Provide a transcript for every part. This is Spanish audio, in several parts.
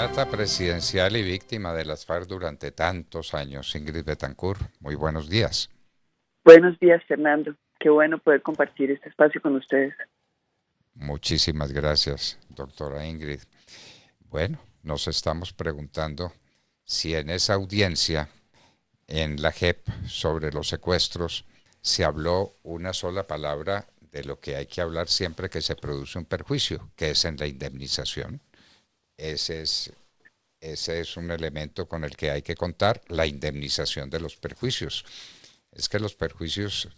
Candidata presidencial y víctima de las FARC durante tantos años, Ingrid Betancourt. Muy buenos días. Buenos días, Fernando. Qué bueno poder compartir este espacio con ustedes. Muchísimas gracias, doctora Ingrid. Bueno, nos estamos preguntando si en esa audiencia en la JEP sobre los secuestros se habló una sola palabra de lo que hay que hablar siempre que se produce un perjuicio, que es en la indemnización. Ese es Ese es un elemento con el que hay que contar, la indemnización de los perjuicios. Es que los perjuicios,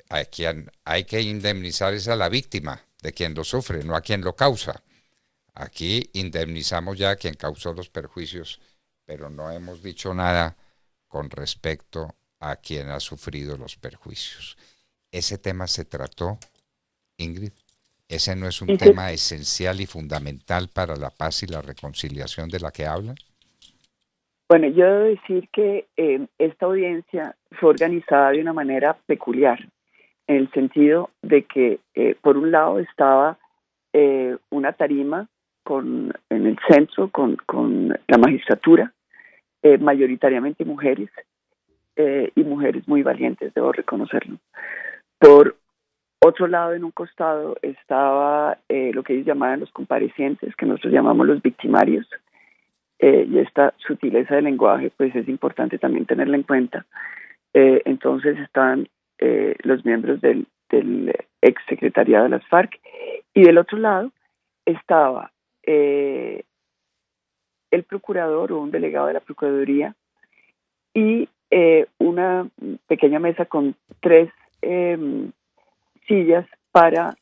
a quien hay que indemnizar es a la víctima de quien lo sufre, no a quien lo causa. Aquí indemnizamos ya a quien causó los perjuicios, pero no hemos dicho nada con respecto a quien ha sufrido los perjuicios. Ese tema se trató, Ingrid. ¿Ese no es un Dice, tema esencial y fundamental para la paz y la reconciliación de la que hablan? bueno, yo debo decir que esta audiencia fue organizada de una manera peculiar, en el sentido de que, por un lado, estaba una tarima en el centro con la magistratura, mayoritariamente mujeres, y mujeres muy valientes, debo reconocerlo. Por otro lado, en un costado, estaba lo que ellos llamaban los comparecientes, que nosotros llamamos los victimarios, y esta sutileza del lenguaje, pues es importante también tenerla en cuenta. Entonces están los miembros del ex secretariado de las FARC, y del otro lado estaba el procurador o un delegado de la Procuraduría y una pequeña mesa con tres sillas para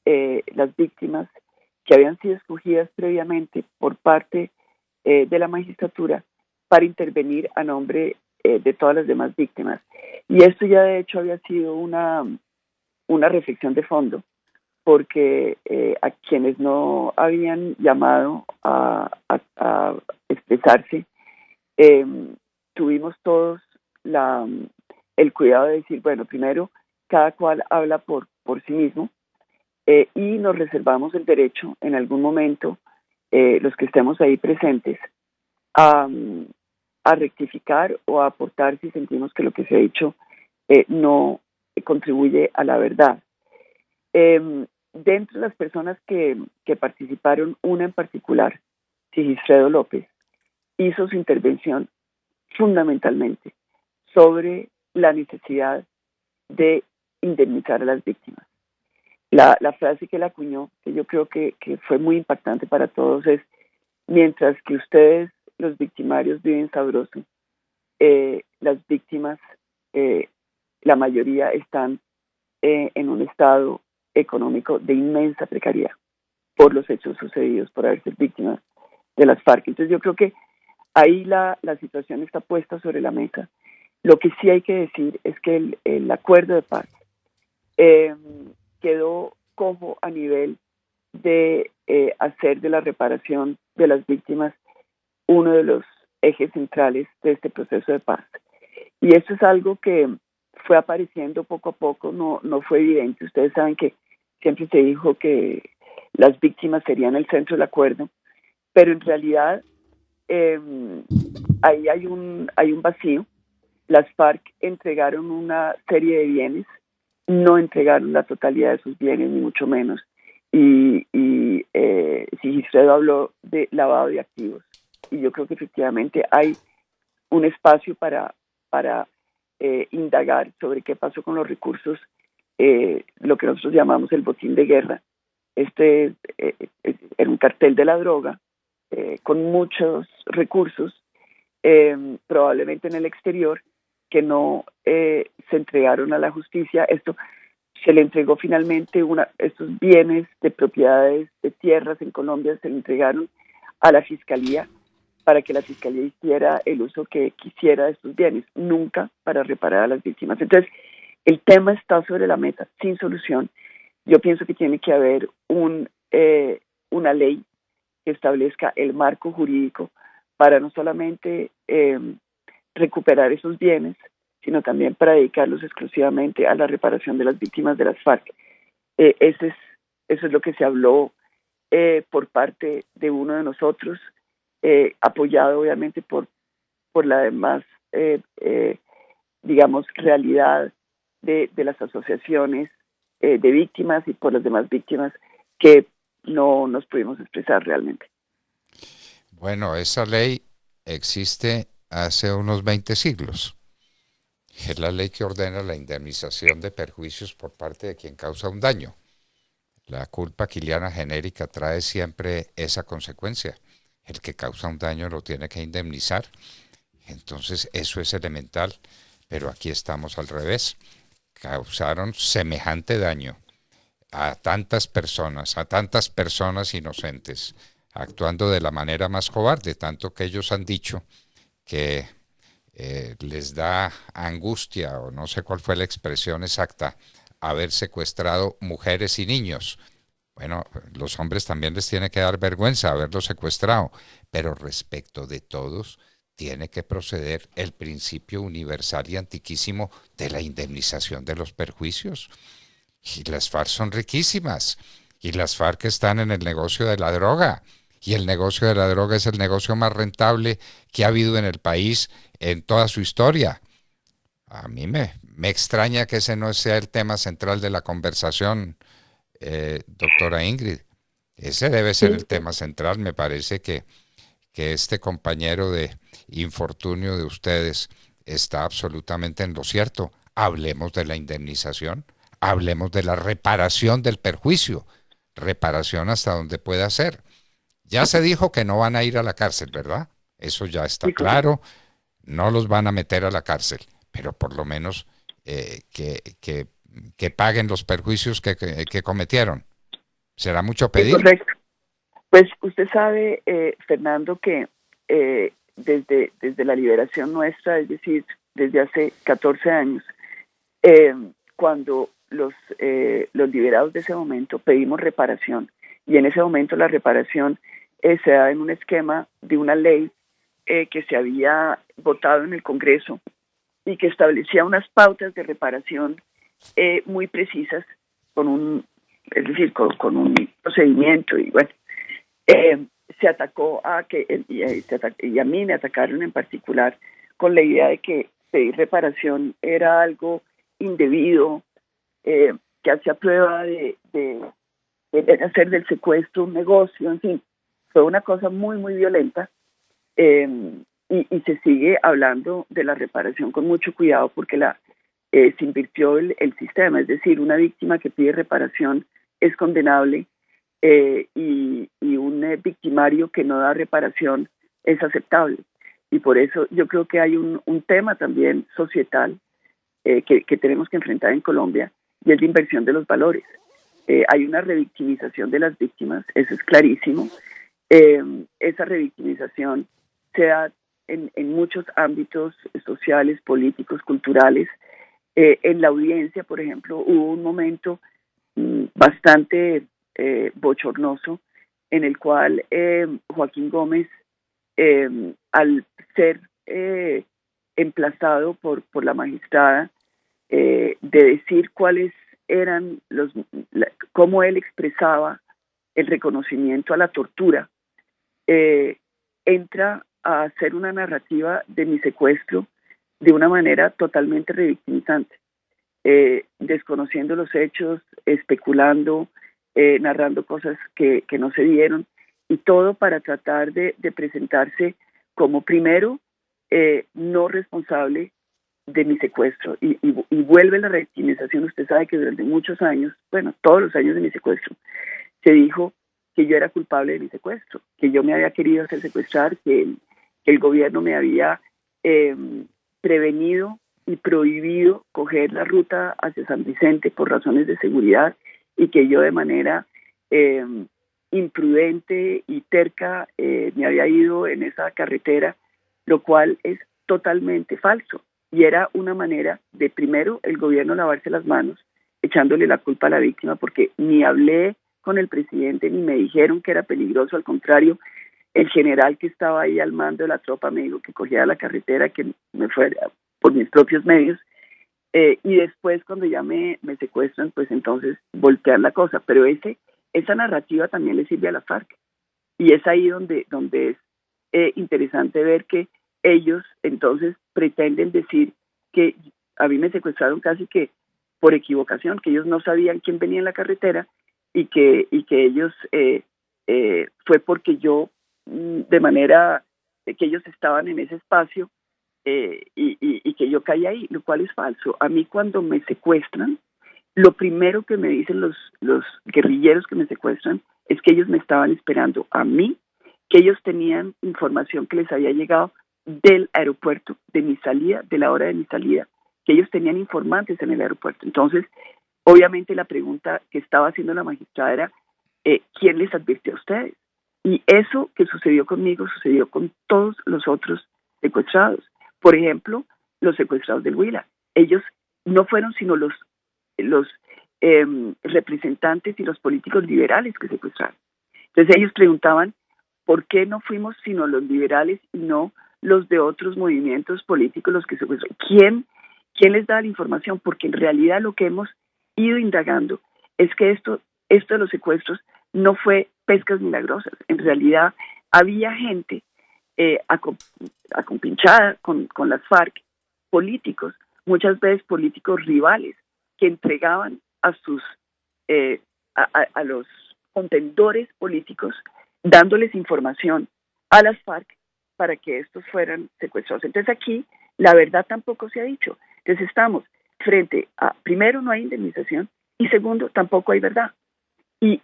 las víctimas que habían sido escogidas previamente por parte de la magistratura para intervenir a nombre de todas las demás víctimas. Y esto ya de hecho había sido una reflexión de fondo, porque a quienes no habían llamado a expresarse, eh, tuvimos todos el cuidado de decir, bueno, primero, cada cual habla por sí mismo, y nos reservamos el derecho en algún momento, los que estemos ahí presentes, a, a rectificar o a aportar si sentimos que lo que se ha dicho no contribuye a la verdad. Dentro de las personas que participaron, una en particular, Sigifredo López, hizo su intervención fundamentalmente sobre la necesidad de indemnizar a las víctimas. La frase que él acuñó, que yo creo que fue muy impactante para todos, es: mientras que ustedes, los victimarios, viven sabroso, las víctimas, eh, la mayoría están en un estado económico de inmensa precariedad por los hechos sucedidos, por haber sido víctimas de las FARC. Entonces yo creo que ahí la situación está puesta sobre la mesa. Lo que sí hay que decir es que el acuerdo de paz eh, quedó cojo a nivel de hacer de la reparación de las víctimas uno de los ejes centrales de este proceso de paz. Y esto es algo que fue apareciendo poco a poco, no fue evidente. Ustedes saben que siempre se dijo que las víctimas serían el centro del acuerdo, pero en realidad eh, ahí hay un vacío. Las FARC entregaron una serie de bienes, no entregaron la totalidad de sus bienes, ni mucho menos. Y Sigifredo habló de lavado de activos. Y yo creo que efectivamente hay un espacio para indagar sobre qué pasó con los recursos, lo que nosotros llamamos el botín de guerra. Este era un cartel de la droga con muchos recursos, probablemente en el exterior, que no se entregaron a la justicia. Esto se le entregó finalmente, estos bienes de propiedades de tierras en Colombia se le entregaron a la fiscalía para que la fiscalía hiciera el uso que quisiera de estos bienes, nunca para reparar a las víctimas. Entonces, el tema está sobre la mesa, sin solución. Yo pienso que tiene que haber una ley que establezca el marco jurídico para no solamente recuperar esos bienes, sino también para dedicarlos exclusivamente a la reparación de las víctimas de las FARC. Eso es lo que se habló por parte de uno de nosotros. apoyado obviamente por la demás, digamos, realidad de las asociaciones de víctimas y por las demás víctimas que no nos pudimos expresar realmente. Bueno, esa ley existe hace unos 20 siglos. Es la ley que ordena la indemnización de perjuicios por parte de quien causa un daño. La culpa quiliana genérica trae siempre esa consecuencia. El que causa un daño lo tiene que indemnizar. Entonces eso es elemental, pero aquí estamos al revés. Causaron semejante daño a tantas personas inocentes, actuando de la manera más cobarde, tanto que ellos han dicho que les da angustia, o no sé cuál fue la expresión exacta, haber secuestrado mujeres y niños. Bueno, los hombres también les tiene que dar vergüenza haberlos secuestrado, pero respecto de todos tiene que proceder el principio universal y antiquísimo de la indemnización de los perjuicios. Y las FARC son riquísimas, y las FARC están en el negocio de la droga, y el negocio de la droga es el negocio más rentable que ha habido en el país en toda su historia. A mí me extraña que ese no sea el tema central de la conversación, doctora Ingrid. Ese debe ser Sí, el tema central. Me parece que este compañero de infortunio de ustedes está absolutamente en lo cierto. Hablemos de la indemnización, hablemos de la reparación del perjuicio, reparación hasta donde pueda ser. Ya se dijo que no van a ir a la cárcel, ¿verdad? Eso ya está sí, correcto. claro, no los van a meter a la cárcel, pero por lo menos que paguen los perjuicios que cometieron. ¿Será mucho Sí, pedir? correcto. Pues usted sabe, Fernando, que desde la liberación nuestra, es decir, desde hace 14 años, eh, cuando los liberados de ese momento pedimos reparación, y en ese momento la reparación se da en un esquema de una ley que se había votado en el Congreso y que establecía unas pautas de reparación muy precisas, es decir, con un procedimiento, y bueno, eh, se atacó y a mí me atacaron en particular con la idea de que pedir reparación era algo indebido, que hacía prueba de hacer del secuestro un negocio, en fin, fue una cosa muy, muy violenta. eh, y se sigue hablando de la reparación con mucho cuidado porque se invirtió el sistema, es decir, una víctima que pide reparación es condenable, y un victimario que no da reparación es aceptable. Y por eso yo creo que hay un tema también societal que tenemos que enfrentar en Colombia, y es la inversión de los valores. Hay una revictimización de las víctimas, eso es clarísimo. Esa revictimización se da en muchos ámbitos sociales, políticos, culturales. En la audiencia, por ejemplo, hubo un momento bastante bochornoso en el cual Joaquín Gómez, al ser emplazado por la magistrada de decir cuáles eran cómo él expresaba el reconocimiento a la tortura, entra a hacer una narrativa de mi secuestro de una manera totalmente revictimizante, desconociendo los hechos, especulando, narrando cosas que no se dieron, y todo para tratar de presentarse como primero no responsable de mi secuestro, y vuelve la revictimización. Usted sabe que durante muchos años, bueno, todos los años de mi secuestro, se dijo que yo era culpable de mi secuestro, que yo me había querido hacer secuestrar, que el gobierno me había prevenido y prohibido coger la ruta hacia San Vicente por razones de seguridad, y que yo de manera imprudente y terca me había ido en esa carretera, lo cual es totalmente falso. Y era una manera de, primero, el gobierno lavarse las manos, echándole la culpa a la víctima, porque ni hablé con el presidente ni me dijeron que era peligroso. Al contrario, el general que estaba ahí al mando de la tropa me dijo que cogiera la carretera, que me fuera por mis propios medios, y después cuando ya me secuestran, pues entonces voltear la cosa. Pero esa narrativa también le sirve a la FARC, y es ahí donde es interesante ver que ellos entonces pretenden decir que a mí me secuestraron casi que por equivocación, que ellos no sabían quién venía en la carretera y que ellos fue porque yo, de manera que ellos estaban en ese espacio y que yo caí ahí, lo cual es falso. A mí cuando me secuestran, lo primero que me dicen los guerrilleros que me secuestran es que ellos me estaban esperando a mí, que ellos tenían información que les había llegado del aeropuerto, de mi salida, de la hora de mi salida, que ellos tenían informantes en el aeropuerto. Entonces, obviamente la pregunta que estaba haciendo la magistrada era, ¿quién les advirtió a ustedes? Y eso que sucedió conmigo sucedió con todos los otros secuestrados. Por ejemplo, los secuestrados del Huila. Ellos no fueron sino los representantes y los políticos liberales que secuestraron. Entonces ellos preguntaban, ¿por qué no fuimos sino los liberales y no los de otros movimientos políticos los que secuestraron? ¿Quién les da la información? Porque en realidad lo que hemos ido indagando es que esto de los secuestros no fue pescas milagrosas. En realidad había gente acompinchada con las FARC, políticos, muchas veces políticos rivales, que entregaban a los contendores políticos, dándoles información a las FARC para que estos fueran secuestrados. Entonces aquí la verdad tampoco se ha dicho. Entonces estamos frente a, primero, no hay indemnización, y segundo, tampoco hay verdad. Y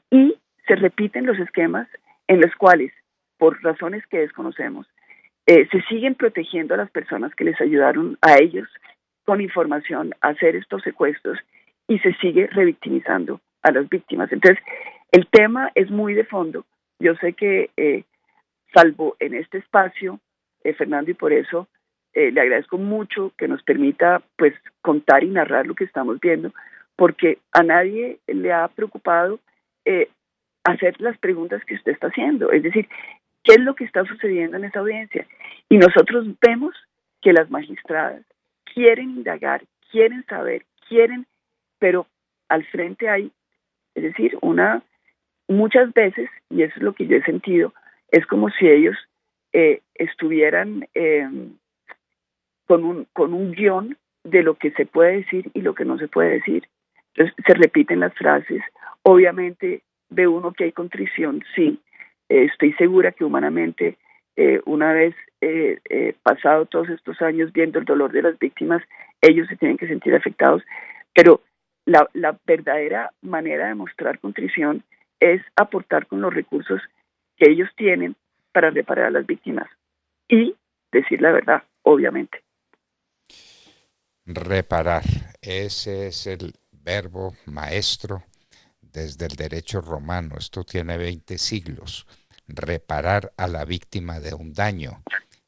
se repiten los esquemas en los cuales, por razones que desconocemos, se siguen protegiendo a las personas que les ayudaron a ellos con información a hacer estos secuestros y se sigue revictimizando a las víctimas. Entonces, el tema es muy de fondo. Yo sé que, salvo en este espacio, Fernando, y por eso le agradezco mucho que nos permita pues contar y narrar lo que estamos viendo, porque a nadie le ha preocupado hacer las preguntas que usted está haciendo, es decir, ¿qué es lo que está sucediendo en esa audiencia? Y nosotros vemos que las magistradas quieren indagar, quieren saber, pero al frente hay, es decir, muchas veces, y eso es lo que yo he sentido, es como si ellos estuvieran con un guión de lo que se puede decir y lo que no se puede decir. Entonces se repiten las frases, obviamente ve uno que hay contrición, sí, estoy segura que humanamente, una vez pasado todos estos años viendo el dolor de las víctimas, ellos se tienen que sentir afectados, pero la verdadera manera de mostrar contrición es aportar con los recursos que ellos tienen para reparar a las víctimas y decir la verdad, obviamente. Reparar, ese es el verbo maestro desde el derecho romano. Esto tiene 20 siglos. Reparar a la víctima de un daño.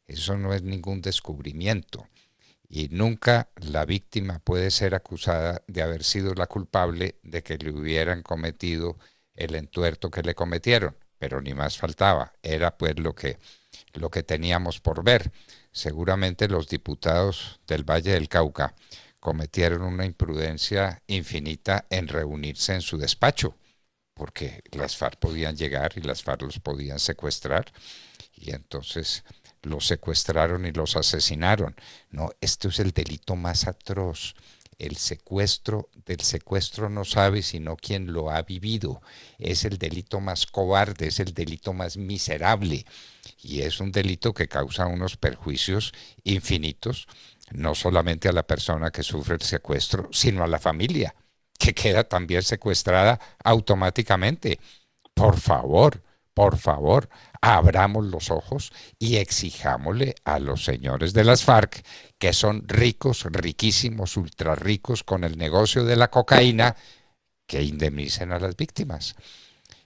Eso no es ningún descubrimiento. Y nunca la víctima puede ser acusada de haber sido la culpable de que le hubieran cometido el entuerto que le cometieron. Pero ni más faltaba. Era pues lo que teníamos por ver. Seguramente los diputados del Valle del Cauca cometieron una imprudencia infinita en reunirse en su despacho, porque las FARC podían llegar y las FARC los podían secuestrar, y entonces los secuestraron y los asesinaron. No, esto es el delito más atroz. El secuestro, del secuestro no sabe sino quien lo ha vivido. Es el delito más cobarde, es el delito más miserable, y es un delito que causa unos perjuicios infinitos, no solamente a la persona que sufre el secuestro, sino a la familia, que queda también secuestrada automáticamente. Por favor, abramos los ojos y exijámosle a los señores de las FARC, que son ricos, riquísimos, ultra ricos con el negocio de la cocaína, que indemnicen a las víctimas.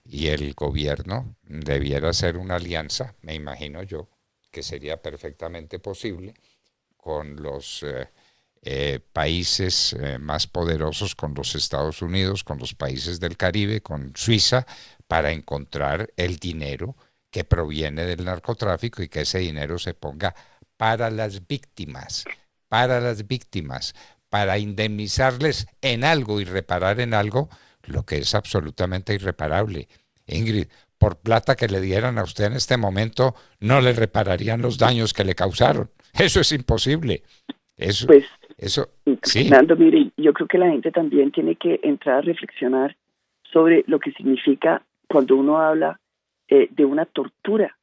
Y el gobierno debiera hacer una alianza, me imagino yo, que sería perfectamente posible, con los países más poderosos, con los Estados Unidos, con los países del Caribe, con Suiza, para encontrar el dinero que proviene del narcotráfico y que ese dinero se ponga para las víctimas, para indemnizarles en algo y reparar en algo lo que es absolutamente irreparable. Ingrid, por plata que le dieran a usted en este momento, no le repararían los daños que le causaron. Eso es imposible. Pues, Eso, sí. Fernando, mire, yo creo que la gente también tiene que entrar a reflexionar sobre lo que significa cuando uno habla de una tortura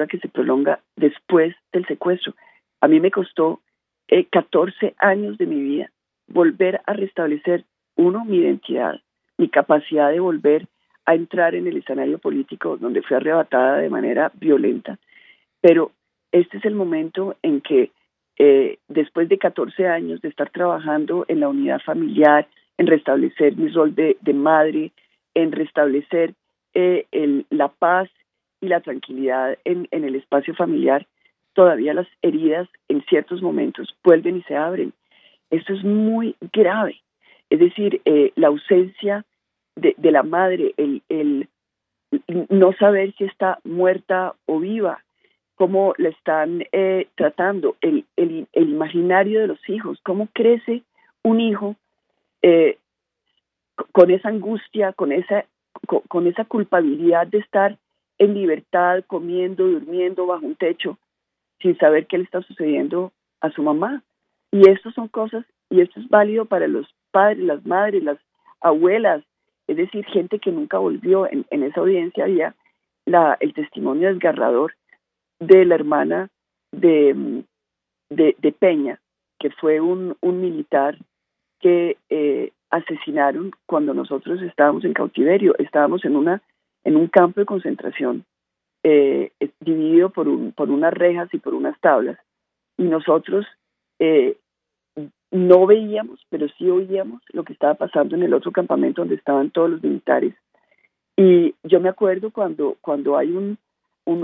que se prolonga después del secuestro. A mí me costó 14 años de mi vida volver a restablecer, uno, mi identidad, mi capacidad de volver a entrar en el escenario político donde fui arrebatada de manera violenta. Pero este es el momento en que después de 14 años de estar trabajando en la unidad familiar, en restablecer mi rol de madre, en restablecer la paz y la tranquilidad en el espacio familiar, todavía las heridas en ciertos momentos vuelven y se abren. Esto es muy grave. Es decir, la ausencia de la madre, el no saber si está muerta o viva, cómo la están tratando, el imaginario de los hijos, cómo crece un hijo con esa angustia, con esa culpabilidad de estar en libertad, comiendo, durmiendo bajo un techo, sin saber qué le está sucediendo a su mamá. Y esto son cosas, y esto es válido para los padres, las madres, las abuelas, es decir, gente que nunca volvió. En esa audiencia había el testimonio desgarrador de la hermana de Peña, que fue un militar que asesinaron cuando nosotros estábamos en cautiverio. Estábamos en un campo de concentración dividido por unas rejas y por unas tablas, y nosotros no veíamos, pero sí oíamos lo que estaba pasando en el otro campamento donde estaban todos los militares. Y yo me acuerdo cuando hay un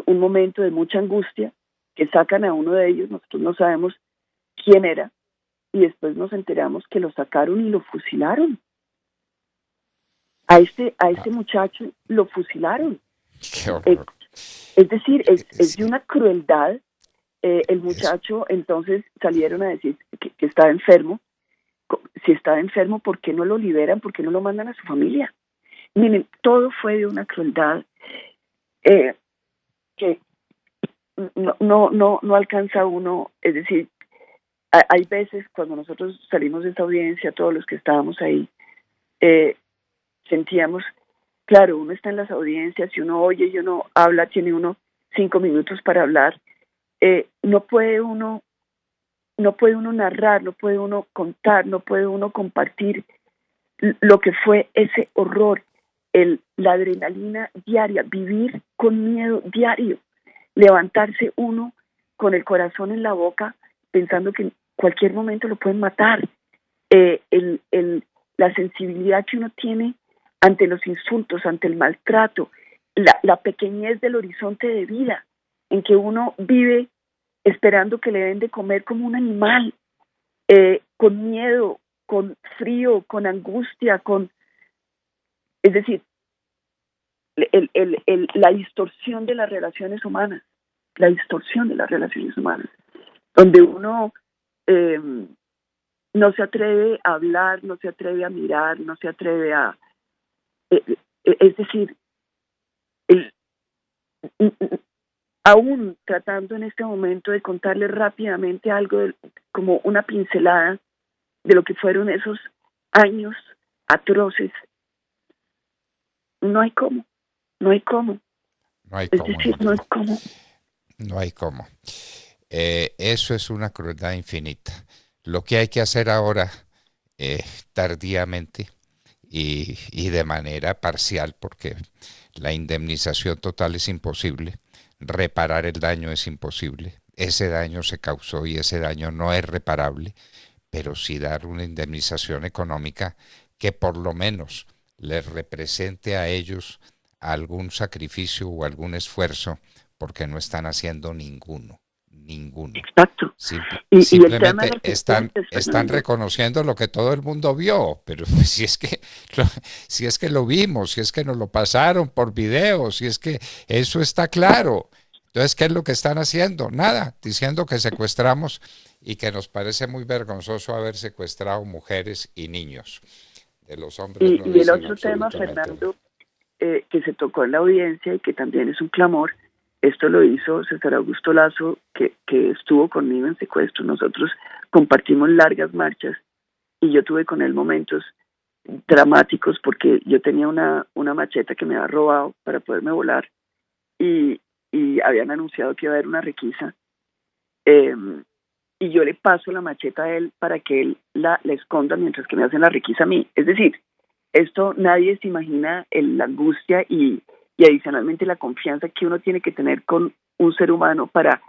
momento de mucha angustia, que sacan a uno de ellos, nosotros no sabemos quién era, y después nos enteramos que lo sacaron y lo fusilaron. A este muchacho lo fusilaron. Qué horror. Es decir, es de una crueldad. El muchacho, entonces salieron a decir que estaba enfermo. Si estaba enfermo, ¿por qué no lo liberan? ¿Por qué no lo mandan a su familia? Miren, todo fue de una crueldad que no alcanza uno. Es decir, hay veces cuando nosotros salimos de esta audiencia, todos los que estábamos ahí, sentíamos, claro, uno está en las audiencias y uno oye y uno habla, tiene uno 5 minutos para hablar, no puede uno narrar, no puede uno contar, no puede uno compartir lo que fue ese horror, la adrenalina diaria, vivir con miedo diario, levantarse uno con el corazón en la boca pensando que en cualquier momento lo pueden matar, la sensibilidad que uno tiene ante los insultos, ante el maltrato, la pequeñez del horizonte de vida en que uno vive esperando que le den de comer como un animal, con miedo, con frío, con angustia, es decir, la distorsión de las relaciones humanas, donde uno no se atreve a hablar, no se atreve a mirar, no se atreve a... es decir, aún tratando en este momento de contarle rápidamente algo, como una pincelada de lo que fueron esos años atroces, no hay cómo. Es decir, no hay cómo. No hay cómo. Eso es una crueldad infinita. Lo que hay que hacer ahora, tardíamente y de manera parcial, porque la indemnización total es imposible, reparar el daño es imposible, ese daño se causó y ese daño no es reparable, pero sí dar una indemnización económica que por lo menos les represente a ellos algún sacrificio o algún esfuerzo, porque no están haciendo ninguno. Exacto. Simplemente están reconociendo lo que todo el mundo vio, pero pues, si es que lo vimos, si es que nos lo pasaron por video, si es que eso está claro. Entonces, ¿qué es lo que están haciendo? Nada, diciendo que secuestramos y que nos parece muy vergonzoso haber secuestrado mujeres y niños. De los hombres y el otro tema, Fernando, que se tocó en la audiencia y que también es un clamor. Esto lo hizo César Augusto Lazo, que estuvo conmigo en secuestro. Nosotros compartimos largas marchas y yo tuve con él momentos dramáticos porque yo tenía una macheta que me había robado para poderme volar y, y habían anunciado que iba a haber una requisa. Y yo le paso la macheta a él para que él la esconda mientras que me hacen la requisa a mí. Es decir, esto nadie se imagina la angustia y adicionalmente la confianza que uno tiene que tener con un ser humano para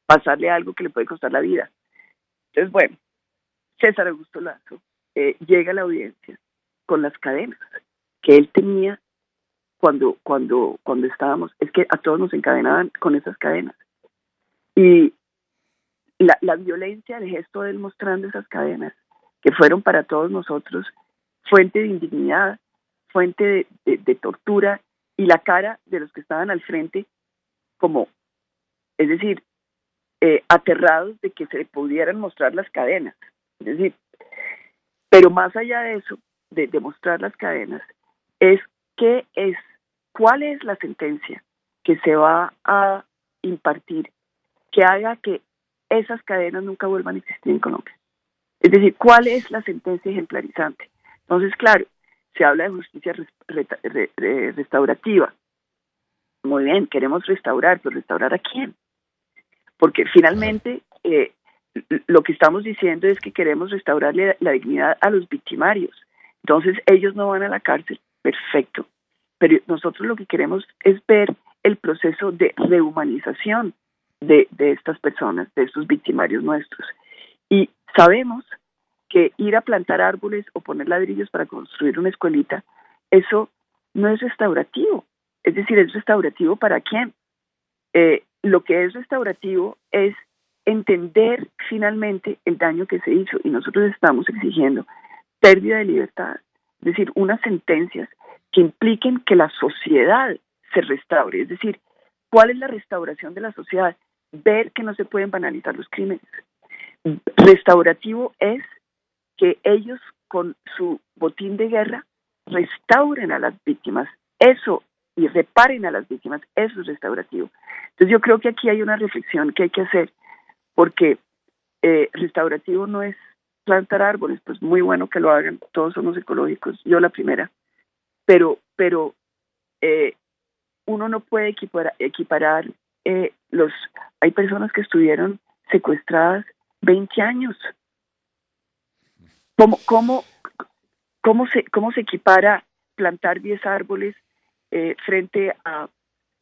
pasarle algo que le puede costar la vida. Entonces, bueno, César Augusto Lazo llega a la audiencia con las cadenas que él tenía cuando estábamos, es que a todos nos encadenaban con esas cadenas. Y la violencia del gesto de él mostrando esas cadenas, que fueron para todos nosotros fuente de indignidad, fuente de tortura, y la cara de los que estaban al frente, como, es decir, aterrados de que se pudieran mostrar las cadenas. Es decir, pero más allá de eso, de mostrar las cadenas, es cuál es la sentencia que se va a impartir que haga que esas cadenas nunca vuelvan a existir en Colombia. Es decir, ¿cuál es la sentencia ejemplarizante? Entonces, claro, se habla de justicia restaurativa. Muy bien, queremos restaurar, pero ¿restaurar a quién? Porque finalmente lo que estamos diciendo es que queremos restaurarle la dignidad a los victimarios. Entonces, ellos no van a la cárcel, perfecto. Pero nosotros lo que queremos es ver el proceso de rehumanización de estas personas, de estos victimarios nuestros. Y sabemos que ir a plantar árboles o poner ladrillos para construir una escuelita, eso no es restaurativo. Es decir, ¿es restaurativo para quién? Lo que es restaurativo es entender finalmente el daño que se hizo, y nosotros estamos exigiendo pérdida de libertad, es decir, unas sentencias que impliquen que la sociedad se restaure. Es decir, ¿cuál es la restauración de la sociedad? Ver que no se pueden banalizar los crímenes. Restaurativo es que ellos con su botín de guerra restauren a las víctimas, eso, y reparen a las víctimas, eso es restaurativo. Entonces yo creo que aquí hay una reflexión que hay que hacer, porque restaurativo no es plantar árboles, pues muy bueno que lo hagan, todos somos ecológicos, yo la primera, pero uno no puede equiparar hay personas que estuvieron secuestradas 20 años. ¿Cómo se equipara plantar 10 árboles frente a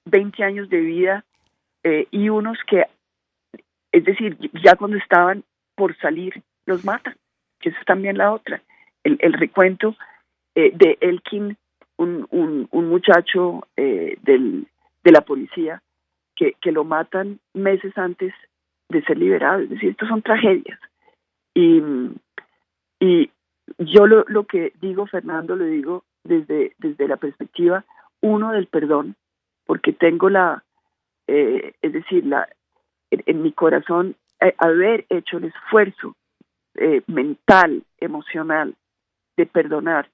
20 años de vida y unos que, es decir, ya cuando estaban por salir, los matan? Que esa es también la otra. El recuento de Elkin, un muchacho de la policía, que lo matan meses antes de ser liberado. Es decir, estas son tragedias. Y yo lo que digo, Fernando, lo digo desde la perspectiva, uno, del perdón, porque tengo es decir, en mi corazón, haber hecho el esfuerzo mental, emocional, de perdonar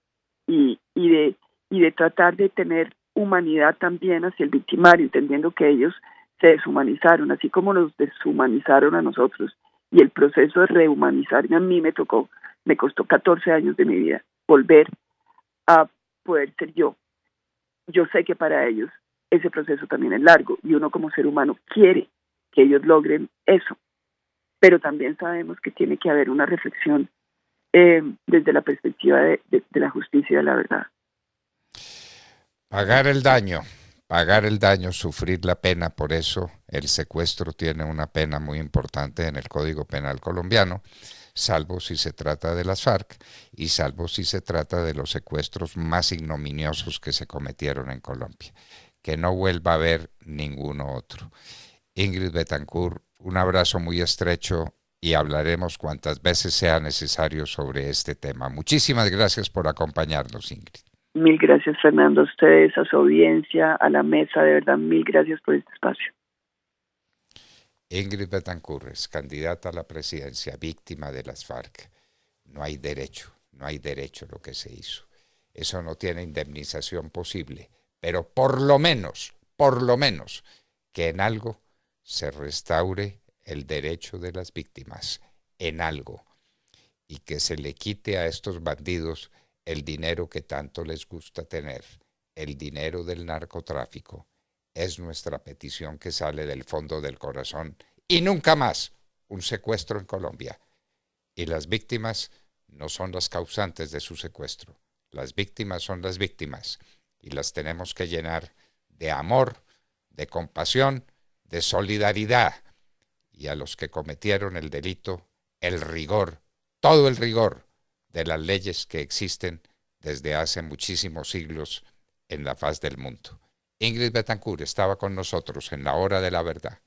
y de tratar de tener humanidad también hacia el victimario, entendiendo que ellos se deshumanizaron, así como nos deshumanizaron a nosotros. Y el proceso de rehumanizarme a mí me costó 14 años de mi vida, volver a poder ser yo. Yo sé que para ellos ese proceso también es largo y uno como ser humano quiere que ellos logren eso, pero también sabemos que tiene que haber una reflexión desde la perspectiva de la justicia y de la verdad. Pagar el daño, sufrir la pena. Por eso el secuestro tiene una pena muy importante en el Código Penal colombiano, salvo si se trata de las FARC y salvo si se trata de los secuestros más ignominiosos que se cometieron en Colombia. Que no vuelva a haber ninguno otro. Ingrid Betancourt, un abrazo muy estrecho y hablaremos cuantas veces sea necesario sobre este tema. Muchísimas gracias por acompañarnos, Ingrid. Mil gracias, Fernando, a ustedes, a su audiencia, a la mesa, de verdad, mil gracias por este espacio. Ingrid Betancourt es candidata a la presidencia, víctima de las FARC. No hay derecho lo que se hizo. Eso no tiene indemnización posible. pero por lo menos, que en algo se restaure el derecho de las víctimas, en algo, y que se le quite a estos bandidos el dinero que tanto les gusta tener, el dinero del narcotráfico. Es nuestra petición que sale del fondo del corazón. Y nunca más un secuestro en Colombia. Y las víctimas no son las causantes de su secuestro. Las víctimas son las víctimas. Y las tenemos que llenar de amor, de compasión, de solidaridad. Y a los que cometieron el delito, el rigor, todo el rigor de las leyes que existen desde hace muchísimos siglos en la faz del mundo. Ingrid Betancourt estaba con nosotros en La Hora de la Verdad.